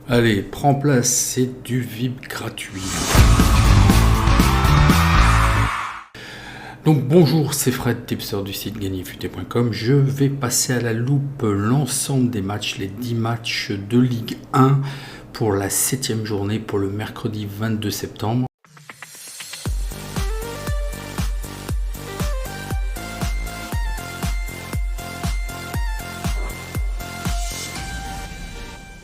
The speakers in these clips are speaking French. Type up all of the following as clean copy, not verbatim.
Allez, prends place, c'est du VIP gratuit. Donc bonjour, c'est Fred, tipster du site gagnerfuté.com. Je vais passer à la loupe l'ensemble des matchs, les 10 matchs de Ligue 1 pour la 7e journée, pour le mercredi 22 septembre.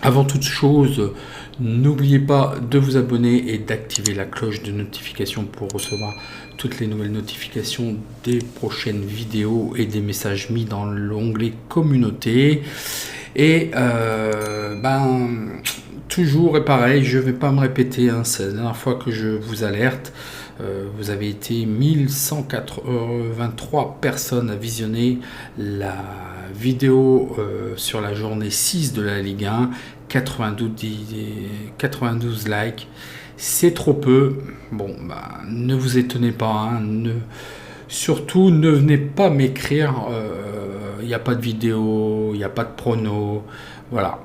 Avant toute chose, n'oubliez pas de vous abonner et d'activer la cloche de notification pour recevoir toutes les nouvelles notifications des prochaines vidéos et des messages mis dans l'onglet communauté. Et toujours et pareil, je ne vais pas me répéter, c'est la dernière fois que je vous alerte. Vous avez été 1123 personnes à visionner la vidéo sur la journée 6 de la Ligue 1, 92 likes, c'est trop peu. Bon, ne vous étonnez pas, surtout ne venez pas m'écrire, il n'y a pas de vidéo, il n'y a pas de prono, voilà,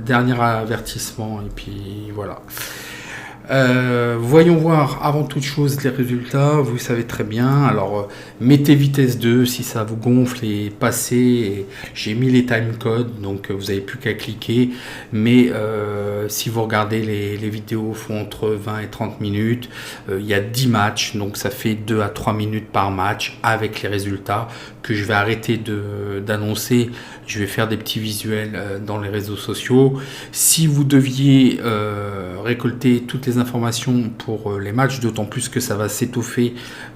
dernier avertissement, et puis voilà. Voyons voir avant toute chose les résultats. Vous savez très bien, alors mettez vitesse 2 si ça vous gonfle et passez. J'ai mis les timecodes, donc vous n'avez plus qu'à cliquer, mais si vous regardez les vidéos font entre 20 et 30 minutes, il y a 10 matchs, donc ça fait 2 à 3 minutes par match avec les résultats que je vais arrêter d'annoncer. Je vais faire des petits visuels dans les réseaux sociaux. Si vous deviez récolter toutes les informations pour les matchs, d'autant plus que ça va s'étoffer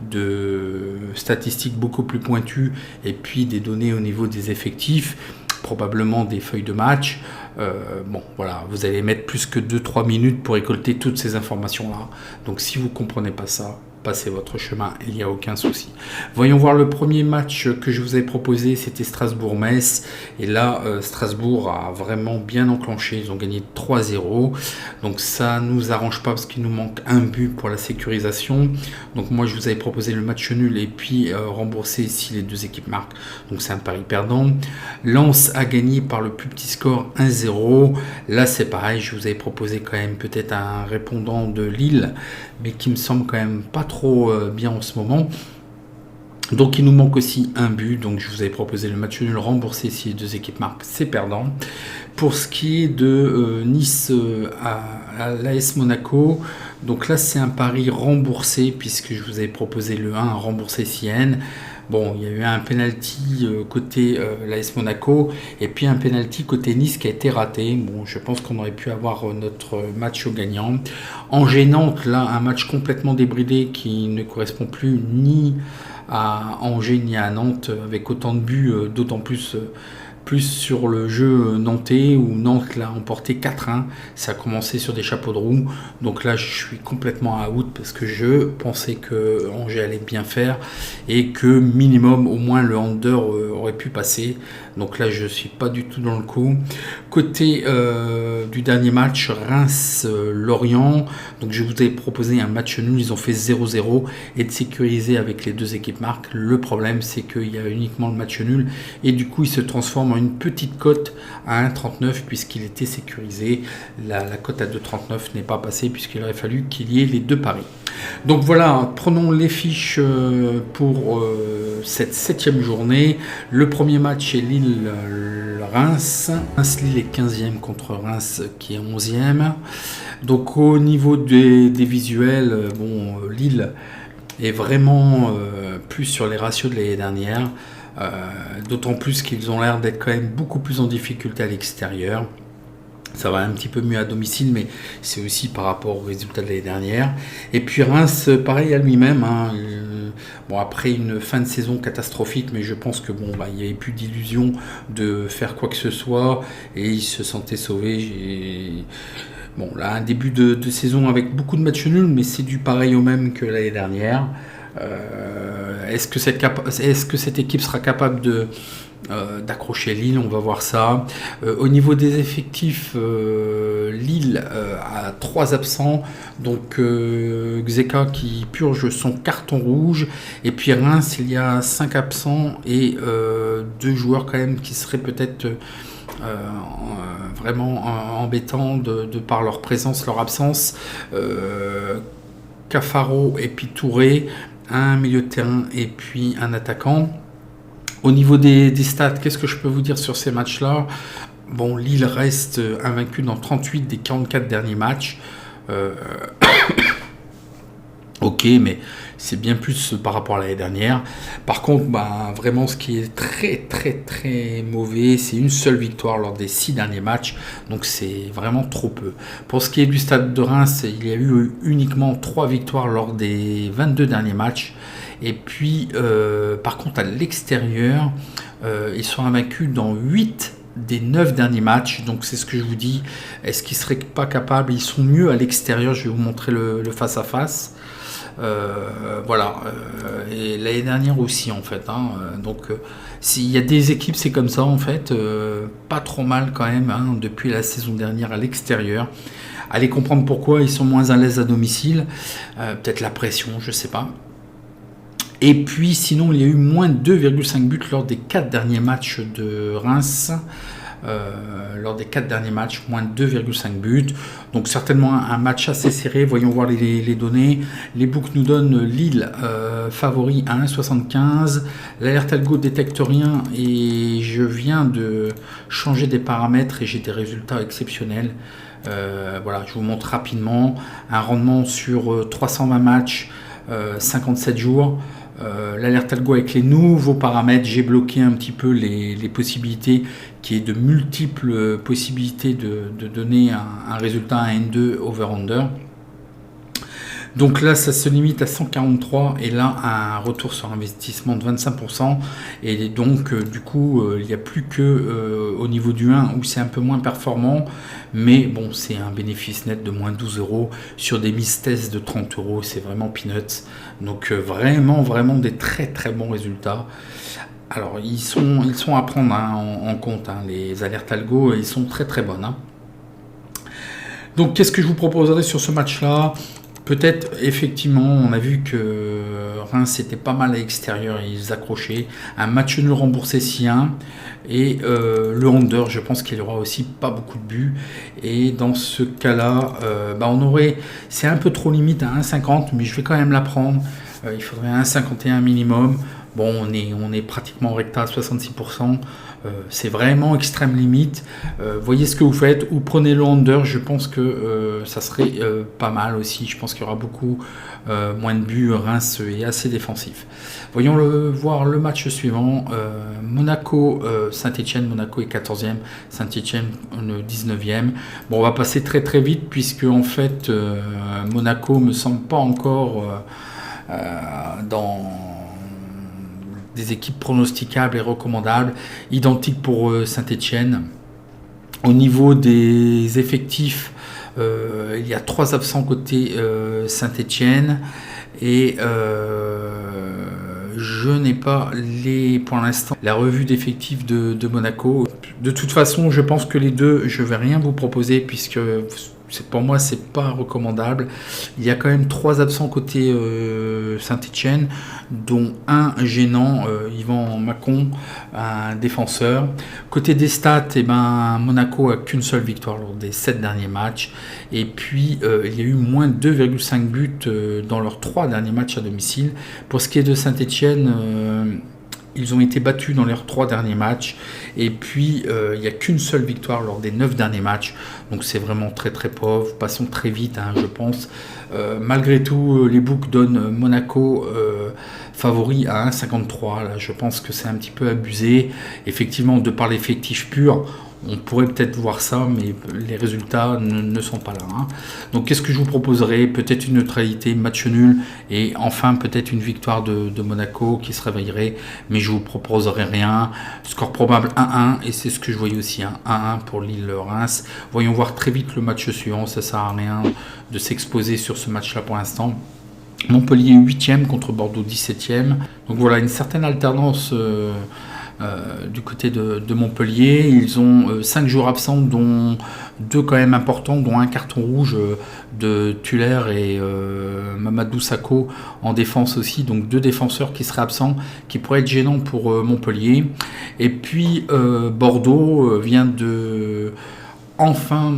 de statistiques beaucoup plus pointues et puis des données au niveau des effectifs, probablement des feuilles de match. Vous allez mettre plus que 2-3 minutes pour récolter toutes ces informations-là. Donc si vous ne comprenez pas ça, passez votre chemin, il n'y a aucun souci. Voyons voir le premier match que je vous ai proposé, c'était Strasbourg-Metz. Et là, Strasbourg a vraiment bien enclenché, ils ont gagné 3-0. Donc ça ne nous arrange pas parce qu'il nous manque un but pour la sécurisation. Donc moi, je vous avais proposé le match nul et puis rembourser si les deux équipes marquent. Donc c'est un pari perdant. Lens a gagné par le plus petit score 1-0. Là, c'est pareil, je vous avais proposé quand même peut-être un répondant de Lille, mais qui me semble quand même pas trop bien en ce moment. Donc il nous manque aussi un but, donc je vous avais proposé le match nul remboursé si les deux équipes marquent, c'est perdant. Pour ce qui est de Nice à l'AS Monaco, donc là c'est un pari remboursé puisque je vous avais proposé le 1 remboursé CN. Bon, il y a eu un penalty côté l'AS Monaco et puis un penalty côté Nice qui a été raté. Bon, je pense qu'on aurait pu avoir notre match au gagnant. Angers-Nantes, là, un match complètement débridé qui ne correspond plus ni à Angers ni à Nantes avec autant de buts, d'autant plus sur le jeu nantais où Nantes l'a emporté 4-1. Ça a commencé sur des chapeaux de roue. Donc là, je suis complètement à out parce que je pensais que Angers allait bien faire et que minimum, au moins, le under aurait pu passer. Donc là, je ne suis pas du tout dans le coup. Côté du dernier match, Reims-Lorient. Donc je vous ai proposé un match nul. Ils ont fait 0-0 et de sécuriser avec les deux équipes marques. Le problème, c'est qu'il y a uniquement le match nul et du coup, il se transforme en une petite cote à 1,39 puisqu'il était sécurisé. La cote à 2,39 n'est pas passée puisqu'il aurait fallu qu'il y ait les deux paris. Donc voilà, prenons les fiches pour cette 7e journée. Le premier match est Lille-Reims. Reims-Lille est 15e contre Reims qui est 11e. Donc au niveau des visuels, Lille est vraiment plus sur les ratios de l'année dernière. D'autant plus qu'ils ont l'air d'être quand même beaucoup plus en difficulté à l'extérieur. Ça va un petit peu mieux à domicile, mais c'est aussi par rapport aux résultats de l'année dernière. Et puis Reims, pareil à lui-même. Après une fin de saison catastrophique, mais je pense que il n'y avait plus d'illusion de faire quoi que ce soit et ils se sentaient sauvés. Là, un début de saison avec beaucoup de matchs nuls, mais c'est du pareil au même que l'année dernière. Est-ce que cette équipe sera capable d'accrocher Lille? On va voir ça. Au niveau des effectifs, Lille a 3 absents, donc Xeka qui purge son carton rouge, et puis Reims il y a 5 absents et 2 joueurs quand même qui seraient peut-être vraiment embêtant de par leur présence, leur absence. Cafaro et puis Touré, un milieu de terrain et puis un attaquant. Au niveau des stats, qu'est-ce que je peux vous dire sur ces matchs-là? Bon, Lille reste invaincu dans 38 des 44 derniers matchs. Ok, mais c'est bien plus par rapport à l'année dernière. Par contre, vraiment, ce qui est très très très mauvais, c'est une seule victoire lors des 6 derniers matchs. Donc c'est vraiment trop peu. Pour ce qui est du Stade de Reims, il y a eu uniquement 3 victoires lors des 22 derniers matchs. Et puis, par contre, à l'extérieur, ils sont invaincus dans 8 des 9 derniers matchs. Donc c'est ce que je vous dis. Est-ce qu'ils ne seraient pas capables? Ils sont mieux à l'extérieur. Je vais vous montrer le face-à-face. Voilà, et l'année dernière aussi en fait, hein. Donc s'il y a des équipes, c'est comme ça en fait, pas trop mal quand même, hein, depuis la saison dernière à l'extérieur. Allez comprendre pourquoi ils sont moins à l'aise à domicile, peut-être la pression, je sais pas. Et puis sinon il y a eu moins de 2,5 buts lors des 4 derniers matchs de Reims. Lors des 4 derniers matchs, moins de 2,5 buts. Donc certainement un match assez serré. Voyons voir les données. Les books nous donnent Lille favori à 1,75. L'alerte algo détecte rien et je viens de changer des paramètres et j'ai des résultats exceptionnels. Voilà, je vous montre rapidement un rendement sur 320 matchs, 57 jours. L'alerte algo avec les nouveaux paramètres, j'ai bloqué un petit peu les possibilités, qui est de multiples possibilités de donner un résultat à N2 over-under. Donc là, ça se limite à 143 et là, un retour sur investissement de 25%. Et donc, du coup, il n'y a plus que au niveau du 1 où c'est un peu moins performant. Mais bon, c'est un bénéfice net de moins 12 € sur des mises tests de 30 €. C'est vraiment peanuts. Donc, vraiment des très très bons résultats. Alors, ils sont à prendre en compte, hein, les alertes algo, ils sont très très bonnes. Hein. Donc, qu'est-ce que je vous proposerai sur ce match-là? Peut-être, effectivement, on a vu que Reims était pas mal à l'extérieur, ils accrochaient. Un match nul remboursé si 1. Et le under, je pense qu'il y aura aussi pas beaucoup de buts. Et dans ce cas-là, on aurait... C'est un peu trop limite à 1,50, mais je vais quand même la prendre. Il faudrait 1,51 minimum. Bon, on est pratiquement recta à 66%. C'est vraiment extrême limite. Voyez ce que vous faites ou prenez le under. Je pense que ça serait pas mal aussi. Je pense qu'il y aura beaucoup moins de buts. Reims est assez défensif. Voyons voir le match suivant. Monaco, Saint-Etienne. Monaco est 14e. Saint-Etienne le 19e. Bon, on va passer très très vite puisque en fait Monaco me semble pas encore dans des équipes pronosticables et recommandables, identique pour Saint-Etienne. Au niveau des effectifs, il y a 3 absents côté Saint-Etienne et je n'ai pas pour l'instant la revue d'effectifs de Monaco. De toute façon, je pense que les deux, je ne vais rien vous proposer puisque pour moi, c'est pas recommandable. Il y a quand même 3 absents côté Saint-Etienne, dont un gênant, Yvan Macon, un défenseur. Côté des stats, Monaco a qu'une seule victoire lors des 7 derniers matchs. Et puis, il y a eu moins de 2,5 buts dans leurs 3 derniers matchs à domicile. Pour ce qui est de Saint-Etienne, ils ont été battus dans leurs 3 derniers matchs. Et puis, il n'y a qu'une seule victoire lors des 9 derniers matchs. Donc, c'est vraiment très, très pauvre. Passons très vite, hein, je pense. Malgré tout, les books donnent Monaco favori à 1,53. Là, je pense que c'est un petit peu abusé. Effectivement, de par l'effectif pur, on pourrait peut-être voir ça, mais les résultats ne sont pas là. Hein. Donc, qu'est-ce que je vous proposerai? Peut-être une neutralité, match nul, et enfin peut-être une victoire de Monaco qui se réveillerait, mais je vous proposerai rien. Score probable 1-1, et c'est ce que je voyais aussi, hein, 1-1 pour Lille-Reims. Voyons voir très vite le match suivant, ça sert à rien de s'exposer sur ce match-là pour l'instant. Montpellier 8e contre Bordeaux 17e. Donc voilà, une certaine alternance du côté de Montpellier. Ils ont 5 joueurs absents, dont 2 quand même importants, dont un carton rouge de Tuller et Mamadou Sakho en défense aussi. Donc 2 défenseurs qui seraient absents, qui pourraient être gênants pour Montpellier. Et puis Bordeaux vient de enfin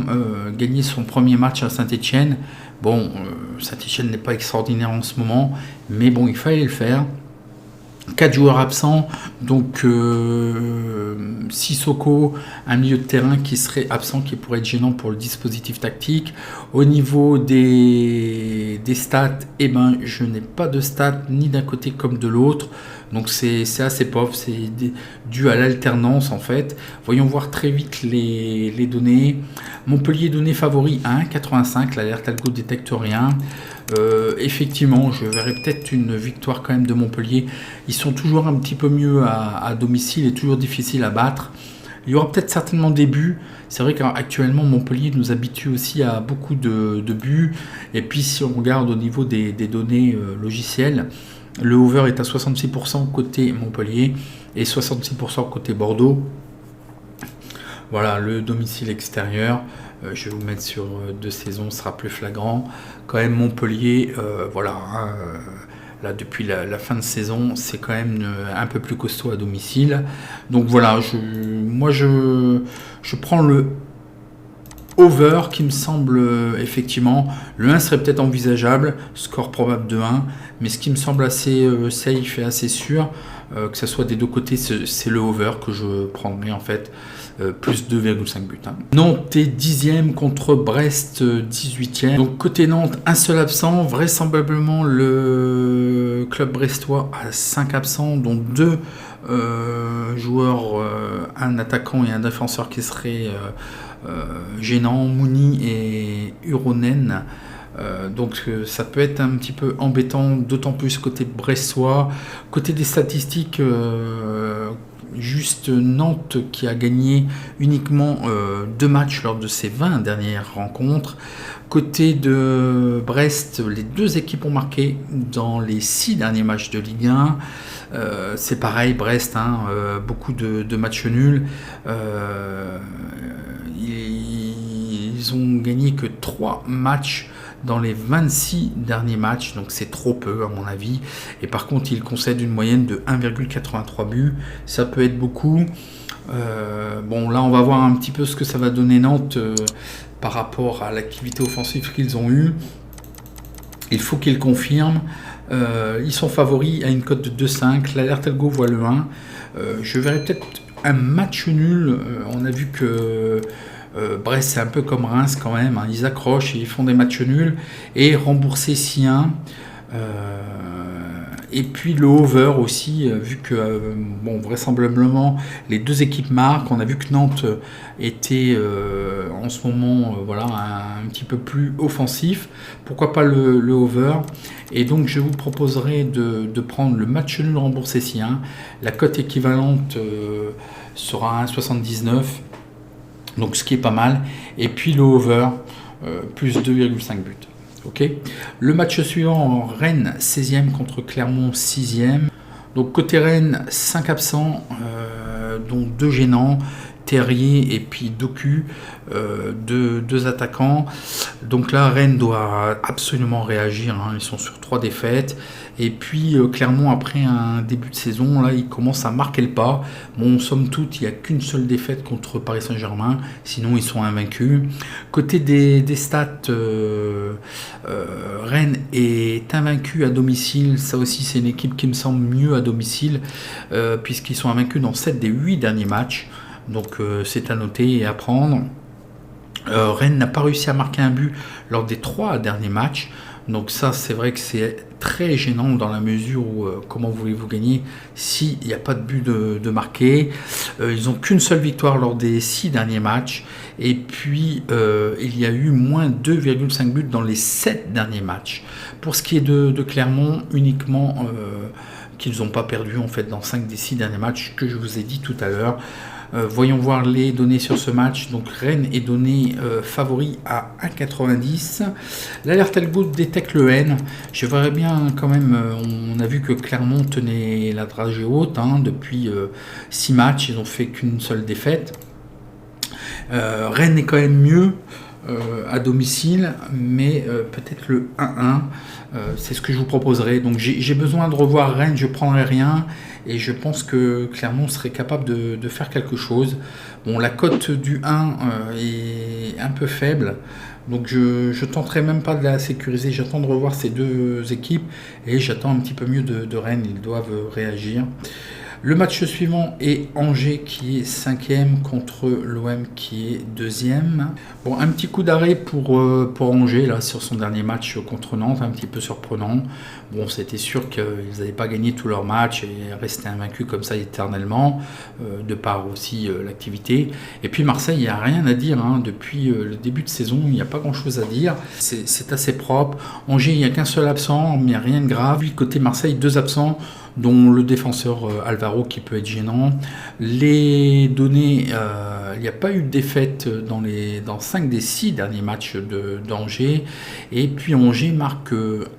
gagner son premier match à Saint-Etienne. Bon, Saint-Etienne n'est pas extraordinaire en ce moment, mais bon, il fallait le faire. 4 joueurs absents, donc Sissoko, un milieu de terrain qui serait absent, qui pourrait être gênant pour le dispositif tactique. Au niveau des stats, je n'ai pas de stats ni d'un côté comme de l'autre, donc c'est assez pauvre, c'est dû à l'alternance en fait. Voyons voir très vite les données. Montpellier donné favori à 1,85, l'alerte algo détecte rien. Effectivement, je verrais peut-être une victoire quand même de Montpellier. Ils sont toujours un petit peu mieux à domicile et toujours difficile à battre. Il y aura peut-être certainement des buts. C'est vrai qu'actuellement Montpellier nous habitue aussi à beaucoup de buts. Et puis si on regarde au niveau des données logicielles, le over est à 66% côté Montpellier et 66% côté Bordeaux. Voilà, le domicile extérieur, je vais vous mettre sur 2 saisons, sera plus flagrant. Quand même Montpellier, là depuis la fin de saison, c'est quand même un peu plus costaud à domicile. Donc voilà, moi je prends le over qui me semble effectivement, le 1 serait peut-être envisageable, score probable de 1, mais ce qui me semble assez safe et assez sûr, que ce soit des deux côtés, c'est le over que je prendrai en fait. Plus 2,5 buts. Nantes est 10e contre Brest 18e. Donc côté Nantes, un seul absent. Vraisemblablement le club brestois a 5 absents, dont 2 joueurs, un attaquant et un défenseur qui seraient gênants, Mouni et Uronen. Donc ça peut être un petit peu embêtant, d'autant plus côté brestois. Côté des statistiques, juste Nantes qui a gagné uniquement 2 matchs lors de ses 20 dernières rencontres. Côté de Brest, les 2 équipes ont marqué dans les 6 derniers matchs de Ligue 1. C'est pareil, Brest, beaucoup de matchs nuls. Ils ont gagné que 3 matchs dans les 26 derniers matchs, donc c'est trop peu à mon avis. Et par contre, ils concèdent une moyenne de 1,83 buts. Ça peut être beaucoup. Bon, là, on va voir un petit peu ce que ça va donner Nantes par rapport à l'activité offensive qu'ils ont eue. Il faut qu'ils confirment. Ils sont favoris à une cote de 2,5. L'alerte algo voit le 1. Je verrai peut-être un match nul. On a vu que Brest, c'est un peu comme Reims quand même, ils accrochent et ils font des matchs nuls, et rembourser si 1. Et puis le over aussi, vu que vraisemblablement les 2 équipes marquent. On a vu que Nantes était en ce moment un petit peu plus offensif. Pourquoi pas le over? Et donc je vous proposerai de prendre le match nul remboursé si 1. La cote équivalente sera 1,79. Donc ce qui est pas mal. Et puis le over, plus 2,5 buts. Ok. Le match suivant, Rennes 16e contre Clermont 6e. Donc côté Rennes, 5 absents, dont 2 gênants, Terrier et puis Doku, 2 attaquants. Donc là, Rennes doit absolument réagir. Ils sont sur 3 défaites. Et puis Clermont, après un début de saison, là, ils commencent à marquer le pas. Bon, somme toute, il n'y a qu'une seule défaite contre Paris Saint-Germain. Sinon, ils sont invaincus. Côté des stats, Rennes est invaincu à domicile. Ça aussi, c'est une équipe qui me semble mieux à domicile, puisqu'ils sont invaincus dans 7 des 8 derniers matchs. Donc c'est à noter et à prendre. Rennes n'a pas réussi à marquer un but lors des 3 derniers matchs. Donc ça, c'est vrai que c'est très gênant dans la mesure où comment voulez-vous gagner s'il n'y a pas de but de marqué. Ils n'ont qu'une seule victoire lors des 6 derniers matchs. Et puis il y a eu moins 2,5 buts dans les 7 derniers matchs. Pour ce qui est de Clermont, uniquement qu'ils n'ont pas perdu en fait dans 5 des 6 derniers matchs que je vous ai dit tout à l'heure. Voyons voir les données sur ce match. Donc Rennes est donné favori à 1,90. L'alerte algo détecte le N. Je verrais bien quand même, on a vu que Clermont tenait la dragée haute depuis 6 matchs, ils n'ont fait qu'une seule défaite. Rennes est quand même mieux à domicile, mais peut-être le 1-1, c'est ce que je vous proposerai. Donc j'ai besoin de revoir Rennes, je ne prendrai rien, et je pense que Clermont serait capable de faire quelque chose. Bon, la cote du 1 est un peu faible, donc je tenterai même pas de la sécuriser, j'attends de revoir ces deux équipes, et j'attends un petit peu mieux de Rennes, ils doivent réagir. Le match suivant est Angers qui est 5e contre l'OM qui est 2e. Bon, un petit coup d'arrêt pour Angers là, sur son dernier match contre Nantes, un petit peu surprenant. Bon, c'était sûr qu'ils n'avaient pas gagné tous leurs matchs et rester invaincus comme ça éternellement, de par aussi l'activité. Et puis Marseille, il n'y a rien à dire. Depuis le début de saison, il n'y a pas grand-chose à dire. C'est assez propre. Angers, il n'y a qu'un seul absent, mais il n'y a rien de grave. Puis, côté Marseille, 2 absents, dont le défenseur Alvaro qui peut être gênant. Les données, il n'y a pas eu de défaite dans 5 des 6 derniers matchs d'Angers. Et puis Angers marque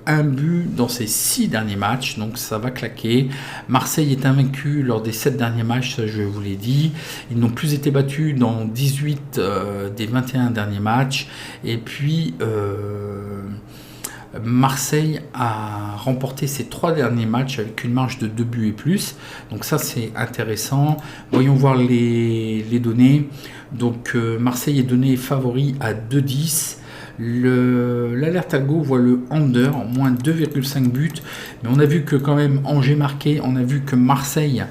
un but dans ses 6 derniers matchs, donc ça va claquer. Marseille est invaincu lors des 7 derniers matchs, ça je vous l'ai dit. Ils n'ont plus été battus dans 18 des 21 derniers matchs. Et puis Marseille a remporté ses 3 derniers matchs avec une marge de 2 buts et plus. Donc ça c'est intéressant. Voyons voir les données. Donc Marseille est donné favori à 2,10. L'alerte algo voit le under, moins 2,5 buts. Mais on a vu que quand même Angers marquait. On a vu que Marseille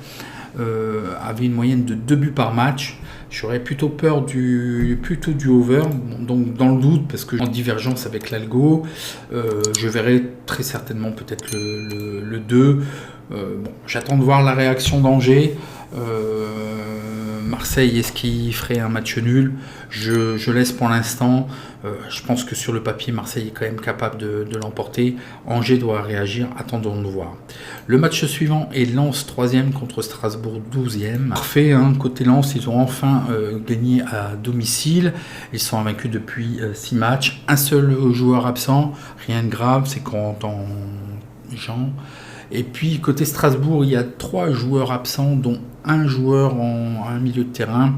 avait une moyenne de 2 buts par match. J'aurais plutôt peur du over, donc dans le doute, parce que en divergence avec l'algo, je verrai très certainement peut-être le 2. J'attends de voir la réaction d'Angers. Marseille, est-ce qu'il ferait un match nul? Je laisse pour l'instant. Je pense que sur le papier, Marseille est quand même capable de l'emporter. Angers doit réagir, attendons de voir. Le match suivant est Lens 3e contre Strasbourg 12e. Parfait, côté Lens, ils ont enfin gagné à domicile. Ils sont invaincus depuis 6 matchs. Un seul joueur absent, rien de grave, c'est Corentin Jean. Et puis côté Strasbourg, il y a 3 joueurs absents, dont un joueur en un milieu de terrain,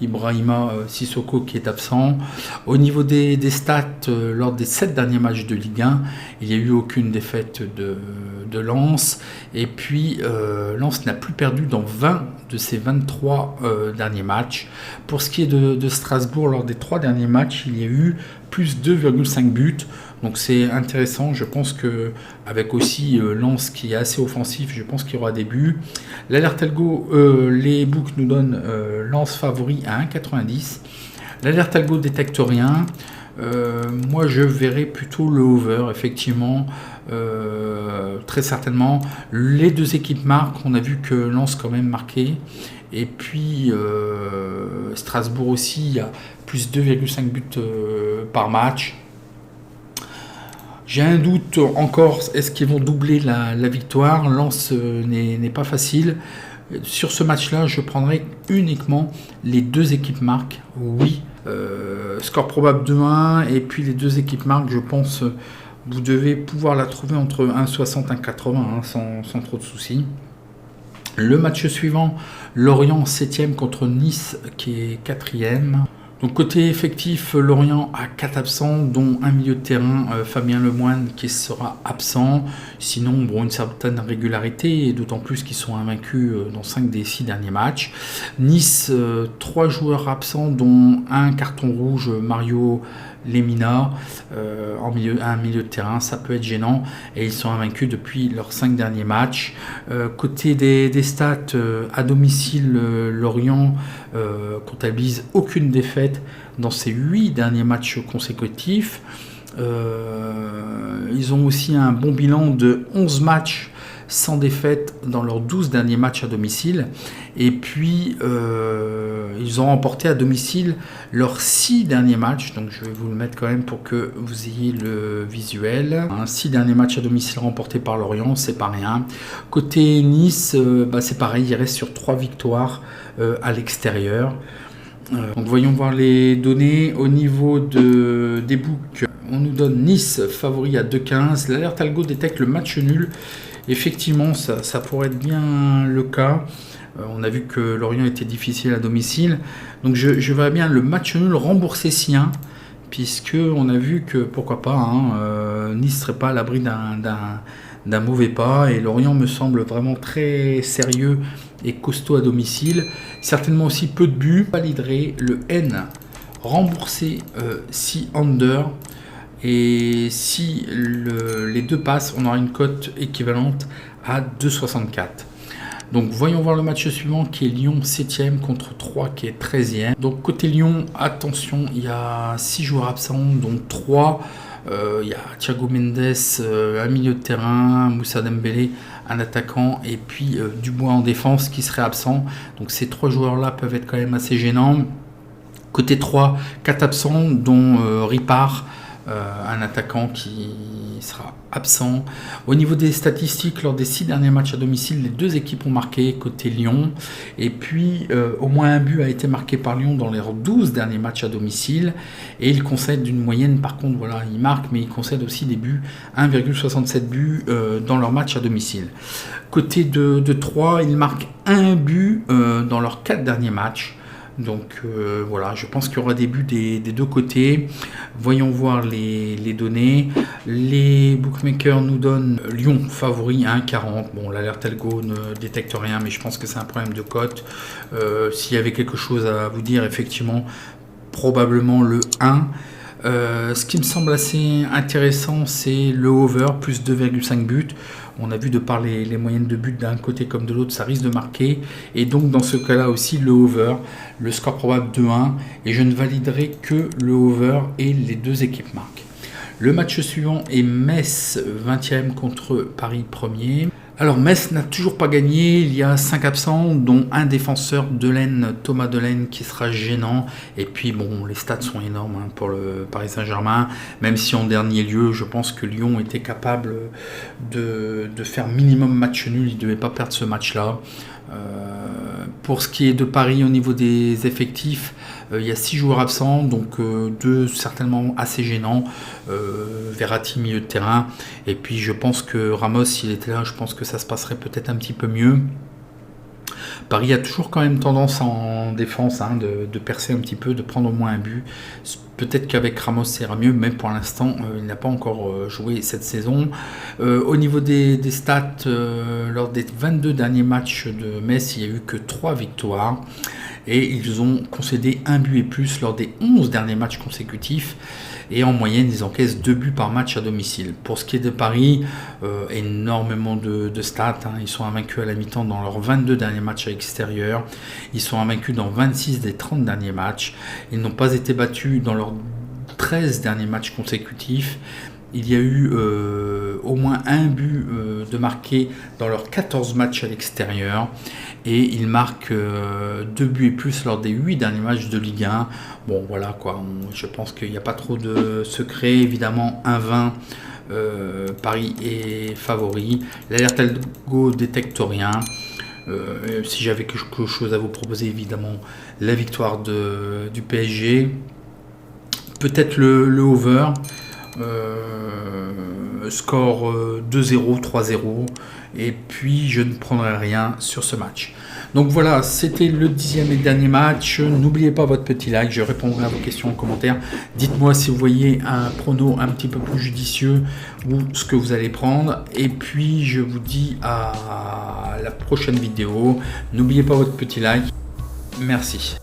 Ibrahima Sissoko, qui est absent. Au niveau des stats, lors des 7 derniers matchs de Ligue 1, il n'y a eu aucune défaite de Lens. Et puis Lens n'a plus perdu dans 20 de ses 23 derniers matchs. Pour ce qui est de Strasbourg, lors des 3 derniers matchs, il y a eu plus 2,5 buts. Donc c'est intéressant, je pense que avec aussi Lens qui est assez offensif, je pense qu'il y aura des buts. L'alerte algo, les books nous donnent Lens favori à 1,90. L'alerte algo détecte rien. Moi je verrais plutôt le over, effectivement, très certainement. Les 2 équipes marquent, on a vu que Lens quand même marqué. Et puis Strasbourg aussi, il y a plus 2,5 buts par match. J'ai un doute encore, est-ce qu'ils vont doubler la victoire? Lens n'est pas facile. Sur ce match-là, je prendrai uniquement les 2 équipes marquent. Oui, score probable 2-1, et puis les 2 équipes marquent, je pense, vous devez pouvoir la trouver entre 1,60 et 1,80 sans trop de soucis. Le match suivant, Lorient 7e contre Nice qui est 4e. Donc côté effectif, Lorient a 4 absents, dont un milieu de terrain, Fabien Lemoine, qui sera absent. Sinon, une certaine régularité, et d'autant plus qu'ils sont invaincus dans 5 des 6 derniers matchs. Nice, 3 joueurs absents, dont un carton rouge, Mario Lemina, un milieu de terrain, ça peut être gênant, et ils sont invaincus depuis leurs 5 derniers matchs. Côté des stats, à domicile, Lorient comptabilise aucune défaite dans ses 8 derniers matchs consécutifs. Ils ont aussi un bon bilan de 11 matchs sans défaite dans leurs 12 derniers matchs à domicile. Et puis, ils ont remporté à domicile leurs 6 derniers matchs. Donc je vais vous le mettre quand même pour que vous ayez le visuel. 6 derniers matchs à domicile remportés par Lorient, c'est pas rien. Côté Nice, c'est pareil, il reste sur 3 victoires à l'extérieur. Donc voyons voir les données. Au niveau des books, on nous donne Nice favori à 2,15. L'alerte algo détecte le match nul. Effectivement, ça pourrait être bien le cas. On a vu que Lorient était difficile à domicile. Donc je verrais bien le match nul remboursé sien, puisque on a vu que pourquoi pas, Nice serait pas à l'abri d'un mauvais pas, et Lorient me semble vraiment très sérieux et costaud à domicile. Certainement aussi peu de buts. Validerai le N remboursé si under, et si les deux passent, on aura une cote équivalente à 2,64. Donc voyons voir le match suivant qui est Lyon 7e contre 3 qui est 13e. Donc côté Lyon, attention, il y a 6 joueurs absents, donc 3. Il y a Thiago Mendes, un milieu de terrain, Moussa Dembélé, un attaquant, et puis Dubois en défense qui serait absent. Donc ces 3 joueurs-là peuvent être quand même assez gênants. Côté 3, 4 absents, dont Ripard, un attaquant qui sera absent. Au niveau des statistiques, lors des 6 derniers matchs à domicile, les 2 équipes ont marqué côté Lyon. Et puis, au moins un but a été marqué par Lyon dans les 12 derniers matchs à domicile. Et il concède une moyenne, par contre, voilà, il marque, mais il concède aussi des buts, 1,67 buts dans leurs matchs à domicile. Côté de 3, il marque un but dans leurs 4 derniers matchs. Donc voilà, je pense qu'il y aura des buts des deux côtés. Voyons voir les données. Les bookmakers nous donnent Lyon favori à 1,40. Bon, l'alerte algo ne détecte rien, mais je pense que c'est un problème de cote. S'il y avait quelque chose à vous dire, effectivement, probablement le 1. Ce qui me semble assez intéressant, c'est le over, plus 2,5 buts. On a vu de par les moyennes de buts d'un côté comme de l'autre, ça risque de marquer. Et donc dans ce cas-là aussi, le over, le score probable 2-1. Et je ne validerai que le over et les 2 équipes marquent. Le match suivant est Metz 20e contre Paris 1er. Alors Metz n'a toujours pas gagné, il y a 5 absents, dont un défenseur Thomas Delaine, qui sera gênant. Et puis bon, les stats sont énormes pour le Paris Saint-Germain, même si en dernier lieu, je pense que Lyon était capable de faire minimum match nul, il ne devait pas perdre ce match-là. Pour ce qui est de Paris, au niveau des effectifs, il y a 6 joueurs absents, donc 2 certainement assez gênants. Verratti milieu de terrain, et puis je pense que Ramos, s'il était là, je pense que ça se passerait peut-être un petit peu mieux. Paris a toujours quand même tendance en défense de percer un petit peu, de prendre au moins un but. Peut-être qu'avec Ramos ça ira mieux, mais pour l'instant il n'a pas encore joué cette saison. Au niveau des stats, lors des 22 derniers matchs de Metz, il n'y a eu que 3 victoires. Et ils ont concédé un but et plus lors des 11 derniers matchs consécutifs. Et en moyenne, ils encaissent 2 buts par match à domicile. Pour ce qui est de Paris, énormément de stats. Ils sont invaincus à la mi-temps dans leurs 22 derniers matchs à l'extérieur. Ils sont invaincus dans 26 des 30 derniers matchs. Ils n'ont pas été battus dans leurs 13 derniers matchs consécutifs. Il y a eu au moins un but de marqué dans leurs 14 matchs à l'extérieur. Et ils marquent 2 buts et plus lors des 8 derniers matchs de Ligue 1. Bon, voilà quoi. Je pense qu'il n'y a pas trop de secret. Évidemment, 1-20, Paris est favori. L'alerte algo détecte rien. Si j'avais quelque chose à vous proposer, évidemment, la victoire du PSG. Peut-être le over. Score 2-0, 3-0, et puis je ne prendrai rien sur ce match. Donc voilà, c'était le 10e et dernier match. N'oubliez pas votre petit like, je répondrai à vos questions en commentaire. Dites-moi si vous voyez un prono un petit peu plus judicieux ou ce que vous allez prendre. Et puis je vous dis à la prochaine vidéo. N'oubliez pas votre petit like. Merci.